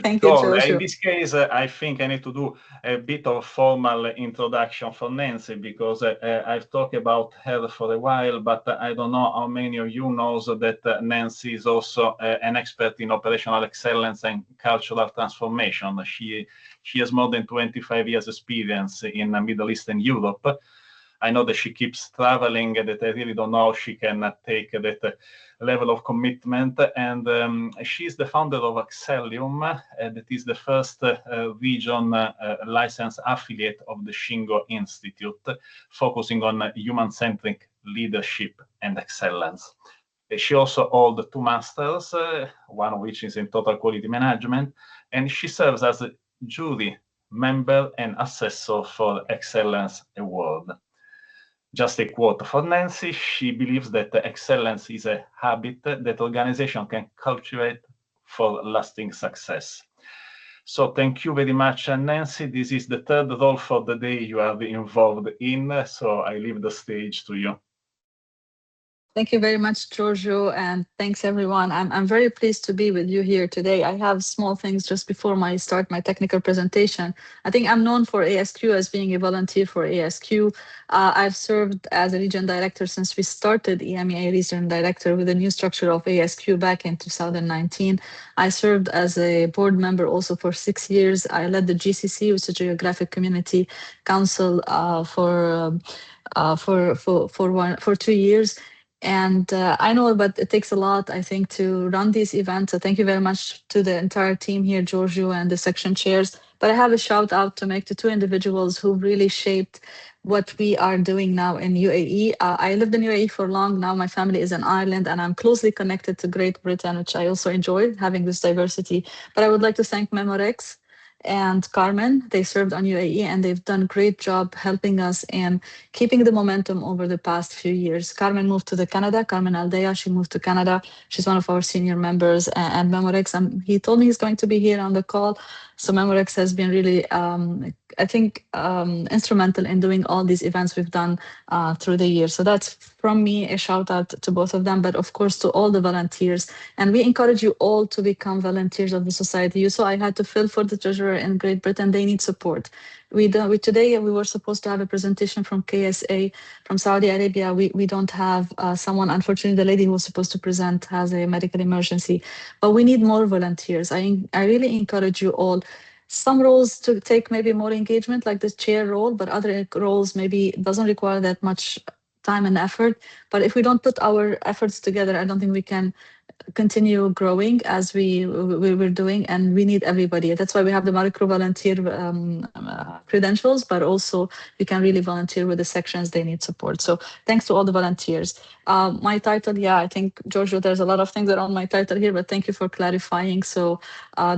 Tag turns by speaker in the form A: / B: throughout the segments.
A: Thank you,
B: So in
A: Joshua.
B: this case, I think I need to do a bit of formal introduction for Nancy, because I've talked about her for a while, but I don't know how many of you knows that Nancy is also an expert in operational excellence and cultural transformation. She has more than 25 years experience in Middle East and Europe. I know that she keeps traveling, that I really don't know how she can take that level of commitment. And she's the founder of Xcellium, that is the first region licensed affiliate of the Shingo Institute, focusing on human-centric leadership and excellence. She also holds 2 masters, one of which is in total quality management, and she serves as a jury member and assessor for Excellence Award. Just a quote for Nancy: she believes that excellence is a habit that organization can cultivate for lasting success. So thank you very much, Nancy. This is the third role for the day you are involved in, so I leave the stage to you.
A: Thank you very much, Giorgio, and thanks everyone. I'm very pleased to be with you here today. I have small things just before I start my technical presentation. I think I'm known for ASQ as being a volunteer for ASQ. I've served as a region director since we started EMEA region director with a new structure of ASQ back in 2019. I served as a board member also for 6 years. I led the GCC, which is a Geographic Community Council, for 2 years. And I know, but it takes a lot, I think, to run these events. So thank you very much to the entire team here, Giorgio, and the section chairs. But I have a shout out to make to 2 individuals who really shaped what we are doing now in UAE. I lived in UAE for long. Now my family is in Ireland, and I'm closely connected to Great Britain, which I also enjoy having this diversity. But I would like to thank Memorex and Carmen. They served on UAE, and they've done a great job helping us in keeping the momentum over the past few years. Carmen moved to Canada. Carmen Aldea, she moved to Canada. She's one of our senior members. And Memorex, he told me he's going to be here on the call. So Memorex has been really, I think, instrumental in doing all these events we've done through the year. So that's from me a shout out to both of them, but of course to all the volunteers. And we encourage you all to become volunteers of the society. You saw I had to fill for the treasurer in Great Britain. They need support. Today we were supposed to have a presentation from KSA from Saudi Arabia. We don't have someone. Unfortunately, the lady who was supposed to present has a medical emergency, but we need more volunteers. I really encourage you all. Some roles to take maybe more engagement, like the chair role, but other roles maybe doesn't require that much time and effort. But if we don't put our efforts together, I don't think we can continue growing as we were doing, and we need everybody. That's why we have the micro volunteer credentials, but also you can really volunteer with the sections they need support. So thanks to all the volunteers. My title, I think, Giorgio, there's a lot of things around my title here, but thank you for clarifying. So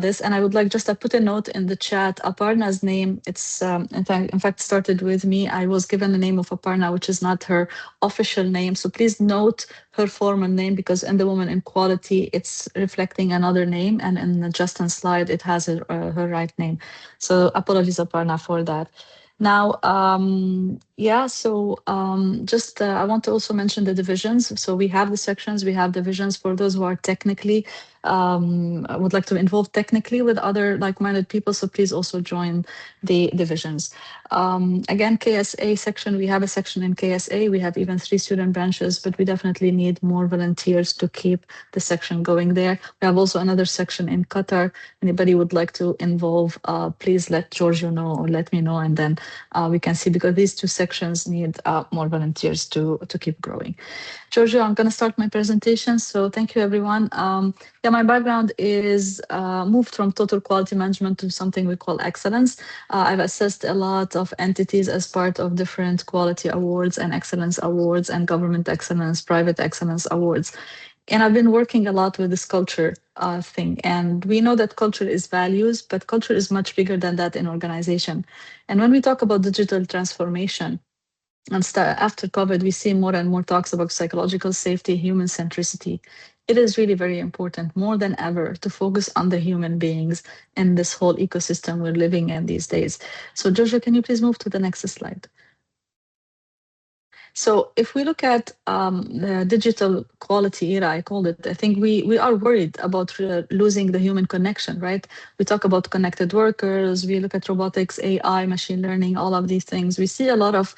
A: this, and I would like just to put a note in the chat. Aparna's name, it's in fact started with me. I was given the name of Aparna, which is not her official name. So please note her formal name, because in the Women in Quality, it's reflecting another name, and in the Justin's slide, it has her right name. So apologies, Aparna, for that. Now, just I want to also mention the divisions. So we have the sections, we have divisions for those who are technically, would like to involve technically with other like-minded people. So please also join the divisions. Again, KSA section, we have a section in KSA. We have even 3 student branches, but we definitely need more volunteers to keep the section going there. We have also another section in Qatar. Anybody would like to involve, please let Giorgio know or let me know, and then we can see, because these 2 sections need more volunteers to keep growing. Giorgio, I'm going to start my presentation. So thank you, everyone. My background is moved from total quality management to something we call excellence. I've assessed a lot of entities as part of different quality awards and excellence awards and government excellence, private excellence awards. And I've been working a lot with this culture thing. And we know that culture is values, but culture is much bigger than that in organization. And when we talk about digital transformation, and after COVID, we see more and more talks about psychological safety, human centricity. It is really very important, more than ever, to focus on the human beings in this whole ecosystem we're living in these days. So, Giorgio, can you please move to the next slide? So if we look at the digital quality era, I called it, I think we are worried about losing the human connection, right? We talk about connected workers, we look at robotics, AI, machine learning, all of these things. We see a lot of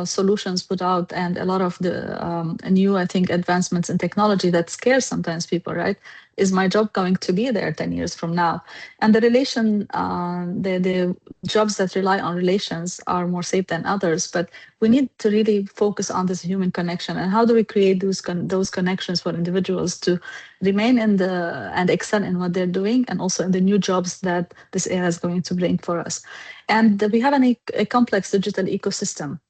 A: solutions put out and a lot of the new, I think, advancements in technology that scares sometimes people, right? Is my job going to be there 10 years from now? And the jobs that rely on relations are more safe than others, but we need to really focus on this human connection and how do we create those connections for individuals to remain in the and excel in what they're doing and also in the new jobs that this era is going to bring for us. And we have a complex digital ecosystem,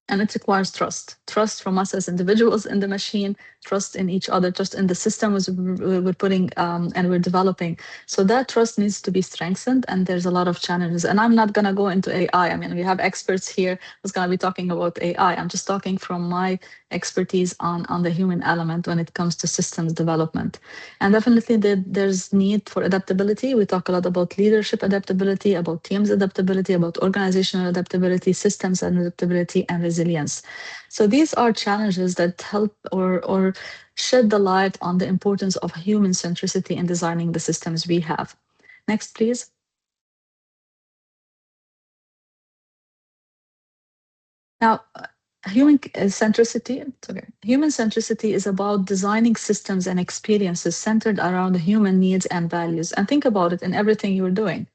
A: and it requires trust from us as individuals in the machine, trust in each other, trust in the system we're putting and we're developing. So that trust needs to be strengthened, and there's a lot of challenges. And I'm not going to go into AI. I mean, we have experts here who's going to be talking about AI. I'm just talking from my expertise on the human element when it comes to systems development. And definitely there's need for adaptability. We talk a lot about leadership adaptability, about teams adaptability, about organizational adaptability, systems adaptability, and resilience. So these are challenges that help or shed the light on the importance of human centricity in designing the systems we have. Next, please. Now, human centricity is about designing systems and experiences centered around the human needs and values. And think about it in everything you're doing.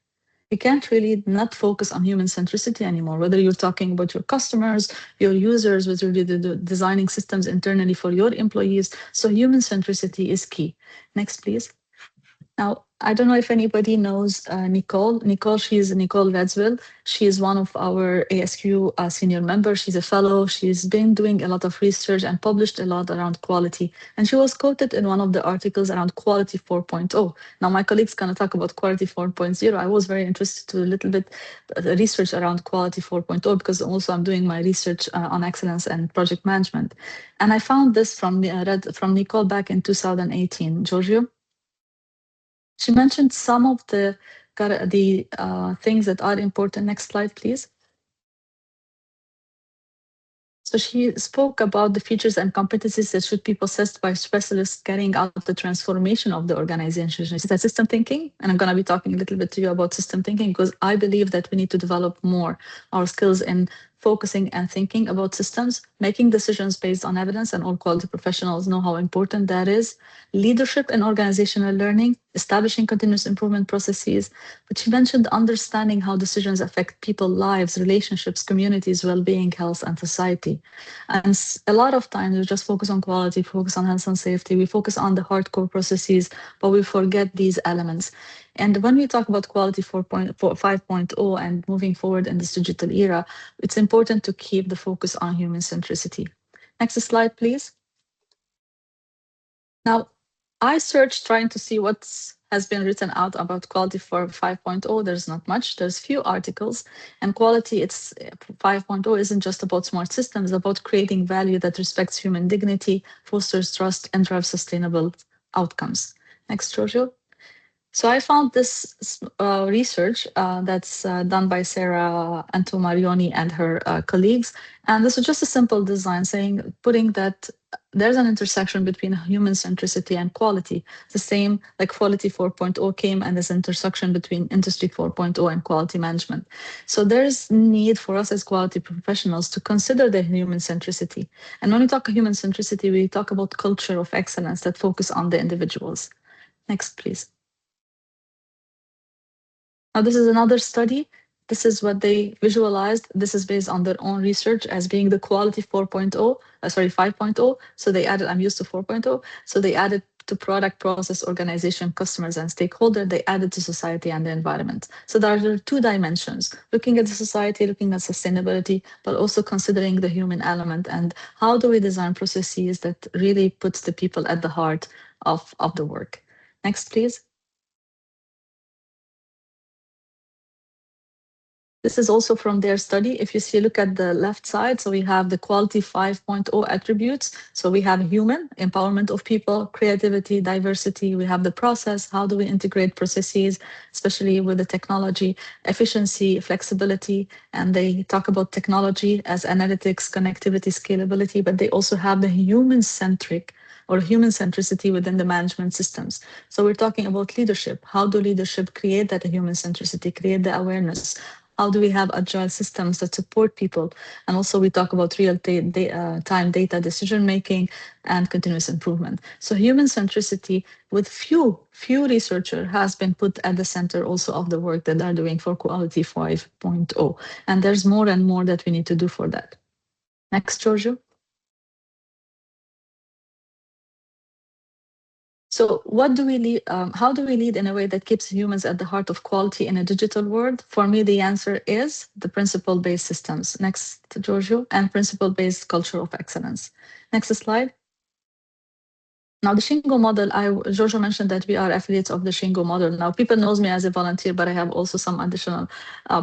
A: You can't really not focus on human centricity anymore, whether you're talking about your customers, your users, whether you're designing systems internally for your employees. So human centricity is key. Next, please. Now, I don't know if anybody knows Nicole. She's Nicole Redsville. She is one of our ASQ senior members. She's a fellow. She's been doing a lot of research and published a lot around quality. And she was quoted in one of the articles around quality 4.0. Now, my colleague's going to talk about quality 4.0. I was very interested to a little bit research around quality 4.0 because also I'm doing my research on excellence and project management. And I found this read from Nicole back in 2018. Giorgio? She mentioned some of the things that are important. Next slide, please. So she spoke about the features and competencies that should be possessed by specialists carrying out the transformation of the organization. She said system thinking, and I'm going to be talking a little bit to you about system thinking because I believe that we need to develop more our skills in focusing and thinking about systems, making decisions based on evidence, and all quality professionals know how important that is. Leadership and organizational learning, establishing continuous improvement processes. But she mentioned understanding how decisions affect people's lives, relationships, communities, well-being, health, and society. And a lot of times we just focus on quality, focus on health and safety, we focus on the hardcore processes, but we forget these elements. And when we talk about quality 5.0 and moving forward in this digital era, it's important to keep the focus on human centricity. Next slide, please. Now, I searched trying to see what has been written out about quality for 5.0. There's not much. There's few articles. And quality, it's 5.0 isn't just about smart systems, it's about creating value that respects human dignity, fosters trust, and drives sustainable outcomes. Next, Giorgio. So I found this research that's done by Sarah Antomarioni and her colleagues. And this is just a simple design saying, putting that there's an intersection between human centricity and quality. The same like quality 4.0 came and this intersection between industry 4.0 and quality management. So there's need for us as quality professionals to consider the human centricity. And when we talk human centricity, we talk about culture of excellence that focus on the individuals. Next, please. Now, this is another study. This is what they visualized. This is based on their own research as being the quality 5.0. So they added, I'm used to 4.0. So they added to product, process, organization, customers, and stakeholder. They added to society and the environment. So there are two dimensions, looking at the society, looking at sustainability, but also considering the human element and how do we design processes that really puts the people at the heart of the work. Next, please. This is also from their study. If you see, look at the left side. So we have the quality 5.0 attributes. So we have human, empowerment of people, creativity, diversity. We have the process. How do we integrate processes, especially with the technology, efficiency, flexibility. And they talk about technology as analytics, connectivity, scalability, but they also have the human-centric or human centricity within the management systems. So we're talking about leadership. How do leadership create that human centricity, create the awareness? How do we have agile systems that support people? And also we talk about real-time data decision making and continuous improvement. So human centricity with few researchers has been put at the center also of the work that they're doing for quality 5.0. And there's more and more that we need to do for that. Next, Giorgio. So what do we lead, how do we lead in a way that keeps humans at the heart of quality in a digital world? For me, the answer is the principle-based systems. Next, Giorgio, and principle-based culture of excellence. Next slide. Now, the Shingo model, Giorgio mentioned that we are affiliates of the Shingo model. Now, people knows me as a volunteer, but I have also some additional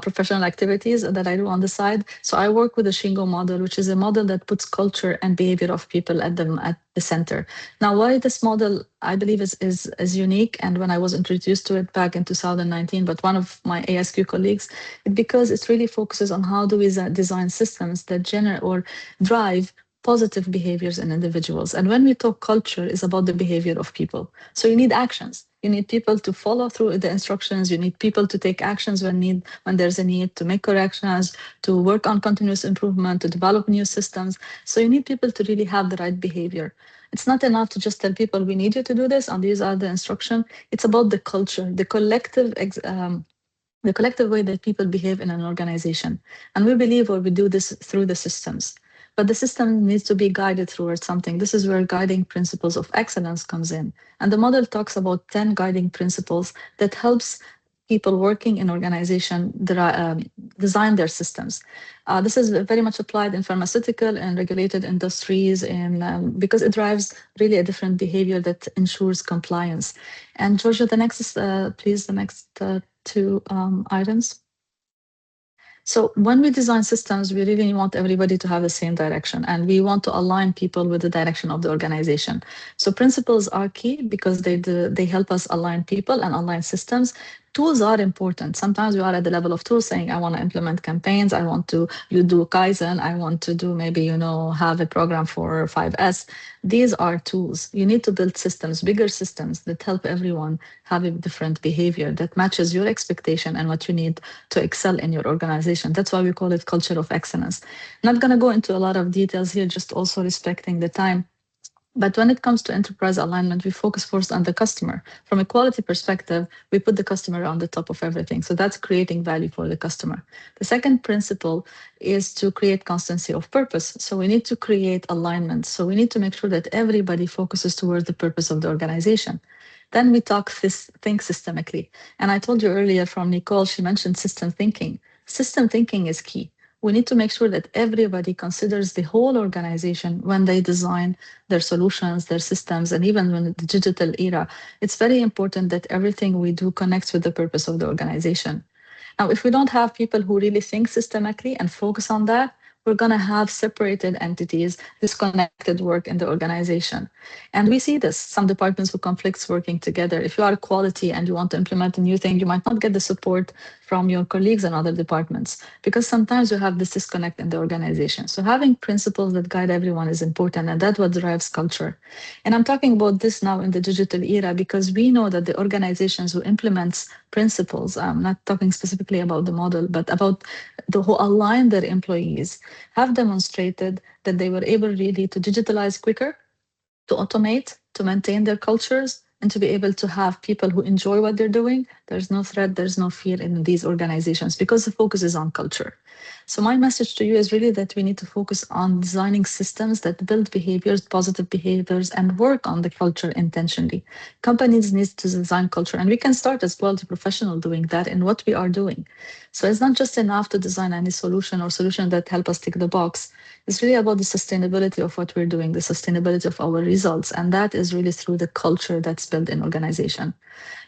A: professional activities that I do on the side. So I work with the Shingo model, which is a model that puts culture and behavior of people at the center. Now, why this model, I believe, is unique, and when I was introduced to it back in 2019, but one of my ASQ colleagues, because it really focuses on how do we design systems that generate or drive positive behaviors in individuals. And when we talk culture, it's about the behavior of people. So you need actions. You need people to follow through the instructions. You need people to take actions when there's a need, to make corrections, to work on continuous improvement, to develop new systems. So you need people to really have the right behavior. It's not enough to just tell people, we need you to do this, and these are the instructions. It's about the culture, the collective way that people behave in an organization. And we believe or we do this through the systems. But the system needs to be guided towards something. This is where guiding principles of excellence comes in. And the model talks about 10 guiding principles that helps people working in organization design their systems. This is very much applied in pharmaceutical and regulated industries because it drives really a different behavior that ensures compliance. And Georgia, the next, please, the next two items. So when we design systems, we really want everybody to have the same direction, and we want to align people with the direction of the organization. So principles are key because they help us align people and align systems. Tools are important. Sometimes we are at the level of tools saying, I want to implement campaigns. You do Kaizen. I want to do maybe, have a program for 5S. These are tools. You need to build systems, bigger systems that help everyone have a different behavior that matches your expectation and what you need to excel in your organization. That's why we call it culture of excellence. Not going to go into a lot of details here, just also respecting the time. But when it comes to enterprise alignment, we focus first on the customer. From a quality perspective, we put the customer on the top of everything. So that's creating value for the customer. The second principle is to create constancy of purpose. So we need to create alignment. So we need to make sure that everybody focuses towards the purpose of the organization. Then we think systemically. And I told you earlier from Nicole, she mentioned system thinking. System thinking is key. We need to make sure that everybody considers the whole organization when they design their solutions, their systems, and even when the digital era. It's very important that everything we do connects with the purpose of the organization. Now, if we don't have people who really think systemically and focus on that, we're going to have separated entities, disconnected work in the organization. And we see this, some departments who conflicts working together. If you are quality and you want to implement a new thing, you might not get the support from your colleagues in other departments because sometimes you have this disconnect in the organization. So having principles that guide everyone is important, and that's what drives culture. And I'm talking about this now in the digital era because we know that the organizations who implements principles, I'm not talking specifically about the model, but about who align their employees, have demonstrated that they were able really to digitalize quicker, to automate, to maintain their cultures, and to be able to have people who enjoy what they're doing. There's no threat, there's no fear in these organizations because the focus is on culture. So my message to you is really that we need to focus on designing systems that build behaviors, positive behaviors, and work on the culture intentionally. Companies need to design culture, and we can start as quality professional doing that in what we are doing. So it's not just enough to design any solution or solution that help us tick the box. It's really about the sustainability of what we're doing, the sustainability of our results. And that is really through the culture that's built in organization.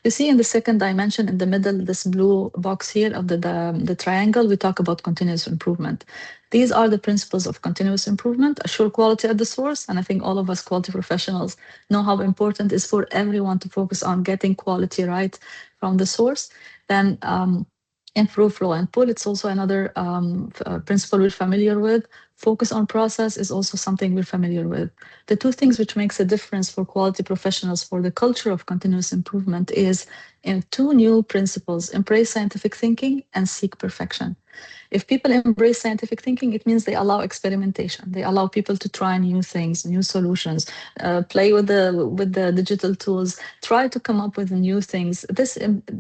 A: You see in the second dimension in the middle, this blue box here of the triangle, we talk about continuous improvement. These are the principles of continuous improvement: assure quality at the source. And I think all of us quality professionals know how important it is for everyone to focus on getting quality right from the source. Then improve flow and pull. It's also another principle we're familiar with. Focus on process is also something we're familiar with. The two things which makes a difference for quality professionals for the culture of continuous improvement is in two new principles: embrace scientific thinking and seek perfection. If people embrace scientific thinking, it means they allow experimentation. They allow people to try new things, new solutions, play with the digital tools, try to come up with new things. This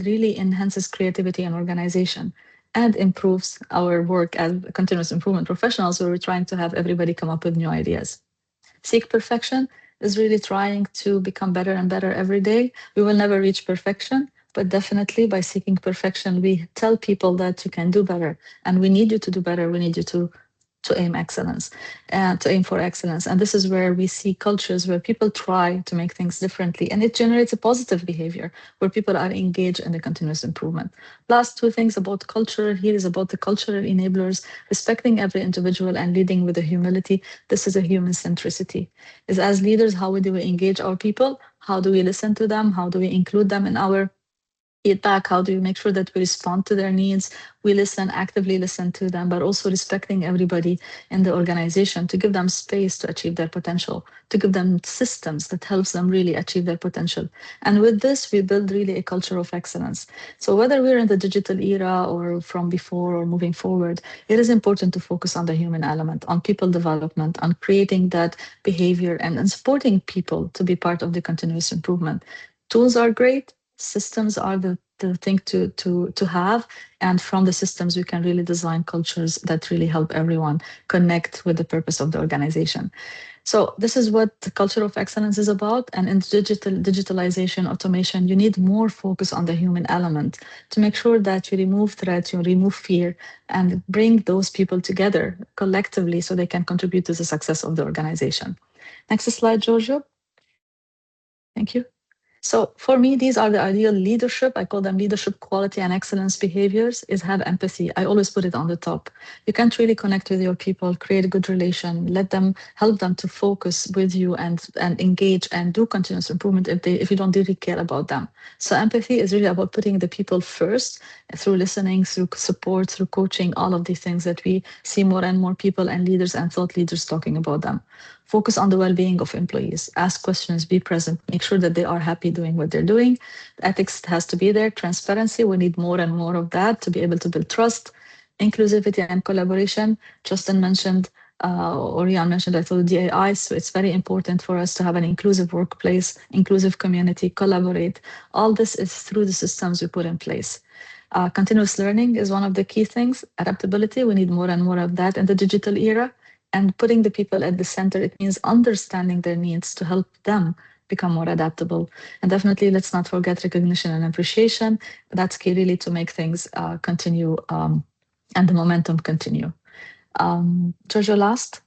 A: really enhances creativity and organization and improves our work as continuous improvement professionals, where we're trying to have everybody come up with new ideas. Seek perfection is really trying to become better and better every day. We will never reach perfection, but definitely by seeking perfection, we tell people that you can do better and we need you to do better. We need you to aim excellence and to aim for excellence. And this is where we see cultures where people try to make things differently, and it generates a positive behavior where people are engaged in the continuous improvement. Last two things about culture here is about the cultural enablers: respecting every individual and leading with a humility. This is a human centricity. Is as leaders, how do we engage our people? How do we listen to them? How do we include them in our feedback? How do we make sure that we respond to their needs? We listen, actively listen to them, but also respecting everybody in the organization to give them space to achieve their potential, to give them systems that helps them really achieve their potential. And with this, we build really a culture of excellence. So whether we're in the digital era or from before or moving forward, it is important to focus on the human element, on people development, on creating that behavior and supporting people to be part of the continuous improvement. Tools are great. Systems are the thing to have, and from the systems we can really design cultures that really help everyone connect with the purpose of the organization. So this is what the culture of excellence is about. And in digitalization, automation, you need more focus on the human element to make sure that you remove threats, you remove fear, and bring those people together collectively so they can contribute to the success of the organization. Next slide, Giorgio. Thank you. So for me, these are the ideal leadership. I call them leadership quality and excellence behaviors, is have empathy. I always put it on the top. You can't really connect with your people, create a good relation, let them help them to focus with you and engage and do continuous improvement if you don't really care about them. So empathy is really about putting the people first through listening, through support, through coaching, all of these things that we see more and more people and leaders and thought leaders talking about them. Focus on the well-being of employees. Ask questions, be present, make sure that they are happy doing what they're doing. Ethics has to be there. Transparency, we need more and more of that to be able to build trust. Inclusivity and collaboration. Justin mentioned, or Rian mentioned, I thought DAI, so it's very important for us to have an inclusive workplace, inclusive community, collaborate. All this is through the systems we put in place. Continuous learning is one of the key things. Adaptability, we need more and more of that in the digital era. And putting the people at the center, it means understanding their needs to help them become more adaptable. And definitely, let's not forget recognition and appreciation. That's key really to make things continue and the momentum continue. Giorgio, last.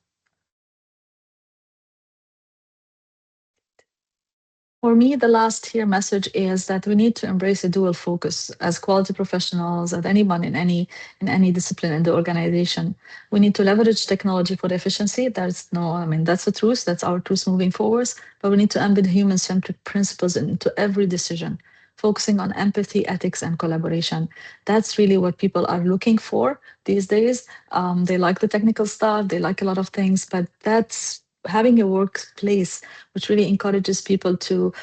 A: For me, the last here message is that we need to embrace a dual focus as quality professionals, as anyone in any discipline in the organization. We need to leverage technology for efficiency. That's the truth. That's our truth moving forwards. But we need to embed human-centric principles into every decision, focusing on empathy, ethics, and collaboration. That's really what people are looking for these days. They like the technical stuff. They like a lot of things, but that's having a workplace which really encourages people to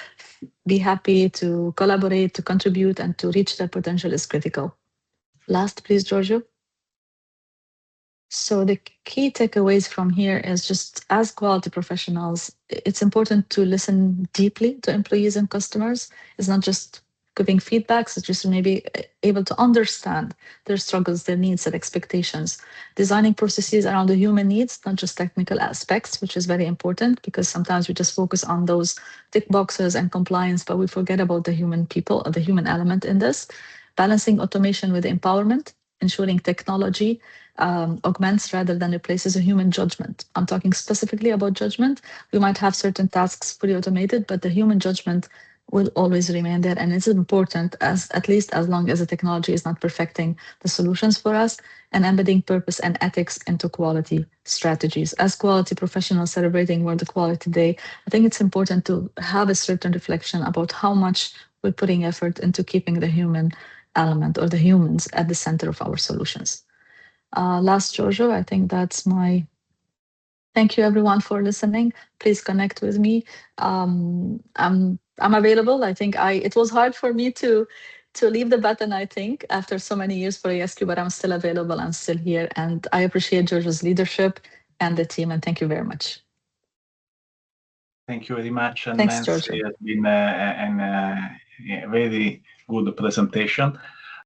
A: be happy, to collaborate, to contribute, and to reach their potential is critical. Last, please, Giorgio. So the key takeaways from here is just as quality professionals, it's important to listen deeply to employees and customers. It's not just giving feedbacks, it's just maybe able to understand their struggles, their needs, their expectations. Designing processes around the human needs, not just technical aspects, which is very important because sometimes we just focus on those tick boxes and compliance, but we forget about the human people or the human element in this. Balancing automation with empowerment, ensuring technology augments rather than replaces a human judgment. I'm talking specifically about judgment. We might have certain tasks fully automated, but the human judgment will always remain there. And it's important, as at least as long as the technology is not perfecting the solutions for us, and embedding purpose and ethics into quality strategies. As quality professionals celebrating World Equality Day, I think it's important to have a certain reflection about how much we're putting effort into keeping the human element or the humans at the center of our solutions. Last, Giorgio, I think that's my thank you everyone for listening. Please connect with me. I'm available. I think it was hard for me to leave the button, I think, after so many years for ASQ, but I'm still available. I'm still here. And I appreciate George's leadership and the team. And thank you very much.
B: Thank you very much,
A: Thanks,
B: Nancy.
A: Giorgio.
B: It has been a very good presentation.